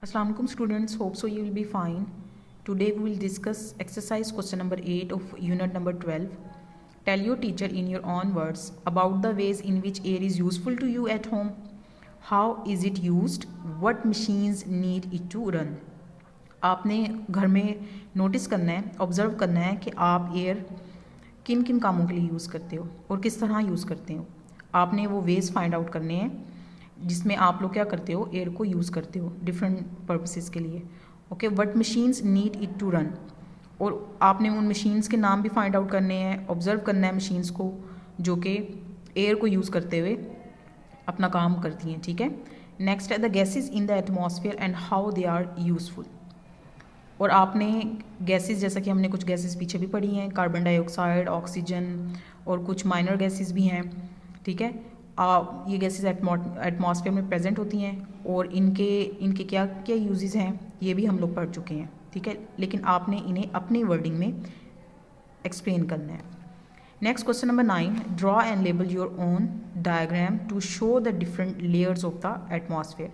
Assalamu alaikum students, hope so you will be fine. Today we will discuss exercise question number 8 of unit number 12. Tell your teacher in your own words about the ways in which air is useful to you at home. How is it used? What machines need it to run? आपने घर में notice करना है, observe करना है कि आप air किन किन कामों के लिए यूज़ करते हो और किस तरह यूज़ करते हो. आपने वो वेज फाइंड आउट करने हैं जिसमें आप लोग क्या करते हो, एयर को यूज़ करते हो डिफरेंट पर्पसेस के लिए. Okay, what machines need it to run, और आपने उन मशीन्स के नाम भी फाइंड आउट करने हैं, ऑब्जर्व करना है मशीन्स को जो कि एयर को यूज़ करते हुए अपना काम करती हैं. ठीक है. नेक्स्ट है the gases in the atmosphere and how they are useful. और आपने गैसेस, जैसा कि हमने कुछ गैसेस पीछे भी पढ़ी हैं, कार्बन डाइऑक्साइड, ऑक्सीजन और कुछ माइनर गैसेस भी हैं. ठीक है. ये गैसेस एटमॉस्फेयर में प्रेजेंट होती हैं और इनके क्या क्या यूजेस हैं ये भी हम लोग पढ़ चुके हैं. ठीक है. लेकिन आपने इन्हें अपनी वर्डिंग में एक्सप्लेन करना है. Next question number 9. Draw and label your own diagram to show the different layers of the atmosphere.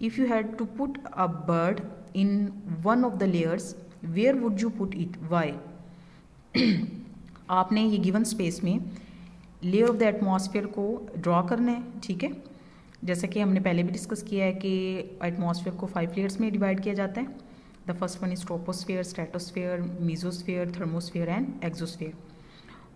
If you had to put a bird in one of the layers, where would you put it, why. आपने ये given space में layer of the atmosphere को draw करना है. ठीक है. जैसा कि हमने पहले भी डिस्कस किया है कि एटमॉस्फेयर को 5 लेयर्स में डिवाइड किया जाता है. The first one is troposphere, stratosphere, mesosphere, thermosphere and exosphere.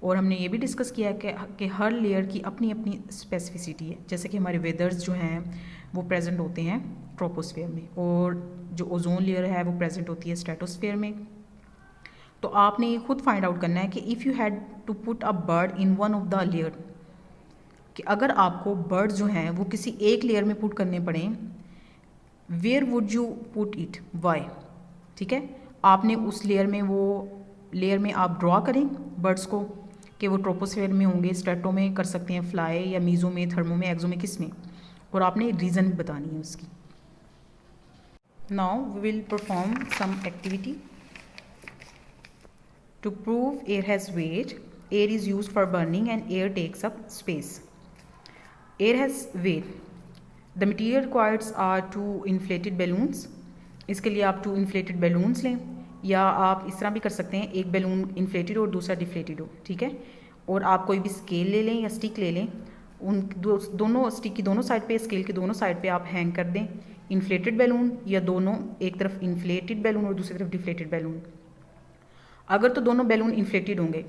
और हमने ये भी डिस्कस किया है कि हर लेयर की अपनी अपनी स्पेसिफिसिटी है. जैसे कि हमारे वेदर्स जो हैं वो प्रेजेंट होते हैं ट्रोपोस्फेयर में, और जो ओजोन लेयर है वो प्रेजेंट होती है स्ट्रेटोस्फेयर में. तो आपने ये खुद फाइंड आउट करना है कि if you had to put a bird in one of the layer, कि अगर आपको बर्ड जो हैं वो किसी एक लेयर में पुट करने पड़े, where would you put it, why. ठीक है. आपने उस लेयर में आप ड्रॉ करें बर्ड्स को कि वो ट्रोपोस्फेयर में होंगे, स्ट्रेटो में कर सकते हैं फ्लाई, या मीजो में, थर्मो में, एक्सो में, किस में, और आपने रीज़न भी बतानी है उसकी. Now we will perform some activity. To prove air has weight, air is used for burning and air takes up space. Air has weight. The material required are 2 inflated balloons. इसके लिए आप 2 inflated balloons लें, या आप इस तरह भी कर सकते हैं, एक बैलून इन्फ्लेटेड और दूसरा डिफ्लेटेड हो. ठीक है. और आप कोई भी स्केल ले लें या स्टिक ले लें, उन दोनों स्टिक की दोनों साइड पे, स्केल की दोनों साइड पे आप हैंग कर दें इन्फ्लेटेड बैलून, या दोनों, एक तरफ इन्फ्लेटेड बैलून और दूसरी तरफ डिफ्लेटेड बैलून. अगर तो दोनों बैलून इन्फ्लेटेड होंगे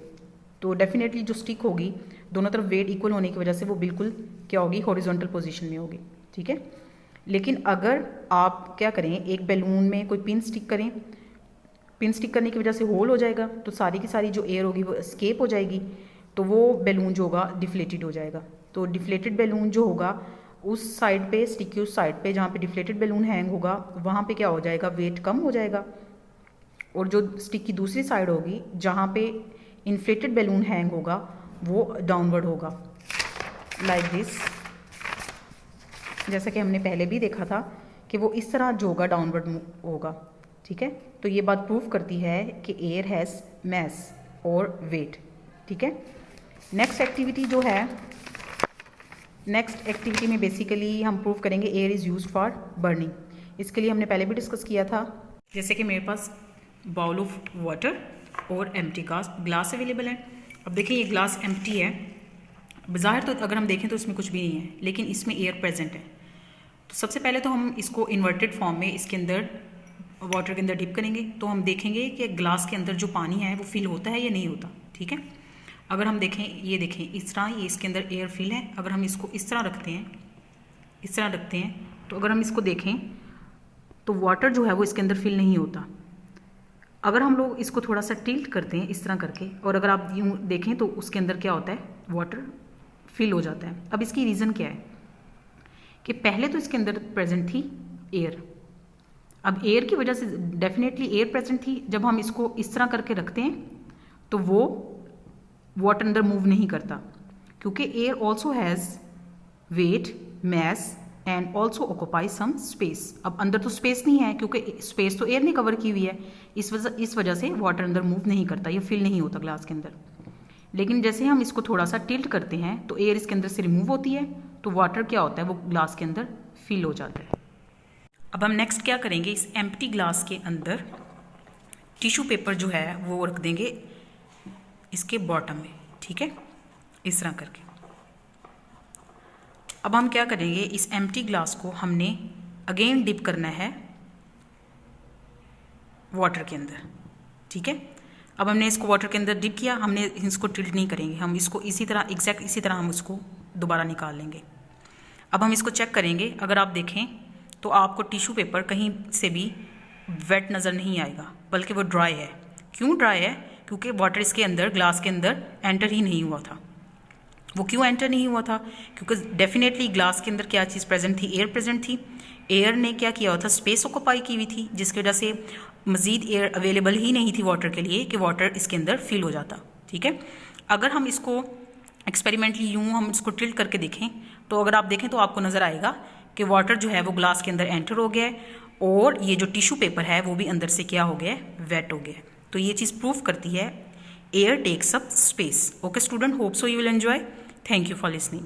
तो डेफिनेटली जो स्टिक होगी दोनों तरफ वेट इक्वल होने की वजह से वो बिल्कुल क्या होगी, हॉरिजॉन्टल पोजीशन में होगी. ठीक है. लेकिन अगर आप क्या करें, एक बैलून में कोई पिन स्टिक करें, पिन स्टिक करने की वजह से होल हो जाएगा, तो सारी की सारी जो एयर होगी वो एस्केप हो जाएगी, तो वो बैलून जो होगा डिफ्लेटेड हो जाएगा. तो डिफ्लेटेड बैलून जो होगा उस साइड पे, स्टिक की उस साइड पे जहाँ पे डिफ्लेटेड बैलून हैंग होगा, वहाँ पे क्या हो जाएगा, वेट कम हो जाएगा. और जो स्टिक की दूसरी साइड होगी जहाँ पे इन्फ्लेटेड बैलून हैंग होगा वो डाउनवर्ड होगा, लाइक दिस. जैसा कि हमने पहले भी देखा था कि वो इस तरह जो होगा डाउनवर्ड होगा. ठीक है. तो ये बात प्रूव करती है कि एयर हैज़ मैस और वेट. ठीक है. नेक्स्ट एक्टिविटी में बेसिकली हम प्रूव करेंगे air is used for burning. इसके लिए हमने पहले भी डिस्कस किया था. जैसे कि मेरे पास बाउल ऑफ वाटर और एम्प्टी ग्लास अवेलेबल है. अब देखिए ये ग्लास एम्प्टी है, बाहर तो अगर हम देखें तो इसमें कुछ भी नहीं है, लेकिन इसमें एयर प्रेजेंट है. तो सबसे पहले तो हम इसको इन्वर्टेड फॉर्म में इसके अंदर वाटर के अंदर डिप करेंगे, तो हम देखेंगे कि ग्लास के अंदर जो पानी है वो फिल होता है या नहीं होता. ठीक है. अगर हम देखें, ये देखें इस तरह, ये इसके अंदर एयर फिल है. अगर हम इसको इस तरह रखते हैं, तो अगर हम इसको देखें तो वाटर जो है वो इसके अंदर फिल नहीं होता. अगर हम लोग इसको थोड़ा सा टिल्ट करते हैं इस तरह करके, और अगर आप यूँ देखें तो उसके अंदर क्या होता है, वाटर फिल हो जाता है. अब इसकी रीज़न क्या है कि पहले तो इसके अंदर प्रेजेंट थी एयर. अब एयर की वजह से डेफिनेटली एयर प्रेजेंट थी. जब हम इसको इस तरह करके रखते हैं तो वो वाटर अंदर मूव नहीं करता, क्योंकि air also has weight, mass and also occupy some space. अब अंदर तो स्पेस नहीं है क्योंकि स्पेस तो एयर ने कवर की हुई है, इस वजह से वाटर अंदर मूव नहीं करता, ये फिल नहीं होता ग्लास के अंदर. लेकिन जैसे हम इसको थोड़ा सा टिल्ट करते हैं तो एयर इसके अंदर से रिमूव होती है, तो वाटर क्या होता है, वो ग्लास के अंदर फिल हो जाता है. अब हम नेक्स्ट क्या करेंगे, इस एम्प्टी ग्लास के अंदर टिश्यू पेपर जो है वो रख देंगे इसके बॉटम में, ठीक है, इस तरह करके। अब हम क्या करेंगे, इस एम्प्टी ग्लास को हमने अगेन डिप करना है वाटर के अंदर, ठीक है। अब हमने इसको वाटर के अंदर डिप किया, हमने इसको टिल्ट नहीं करेंगे, हम इसको इसी तरह एग्जैक्ट इसी तरह हम उसको दोबारा निकाल लेंगे। अब हम इसको चेक करेंगे, अगर आप देखें तो आपको टिश्यू पेपर कहीं से भी वेट नज़र नहीं आएगा, बल्कि वो ड्राई है। क्यों ड्राई है? क्योंकि वाटर इसके अंदर, ग्लास के अंदर एंटर ही नहीं हुआ था। वो क्यों एंटर नहीं हुआ था? क्योंकि डेफिनेटली ग्लास के अंदर क्या चीज़ प्रेजेंट थी? एयर प्रेजेंट थी। एयर ने क्या किया हुआ था? स्पेस ऑक्यूपाई की हुई थी, जिसकी वजह से मज़ीद एयर अवेलेबल ही नहीं थी वाटर के लिए कि वाटर इसके अंदर फिल हो जाता, ठीक है। अगर हम इसको एक्सपेरिमेंटली यूँ हम इसको टिल्ट करके देखें तो अगर आप देखें तो आपको नज़र आएगा कि वाटर जो है वो ग्लास के अंदर एंटर हो गया है और ये जो टिश्यू पेपर है वो भी अंदर से क्या हो गया है? वेट हो गया है। तो ये चीज़ प्रूव करती है air takes up space. Okay student, hope so you will enjoy. Thank you for listening.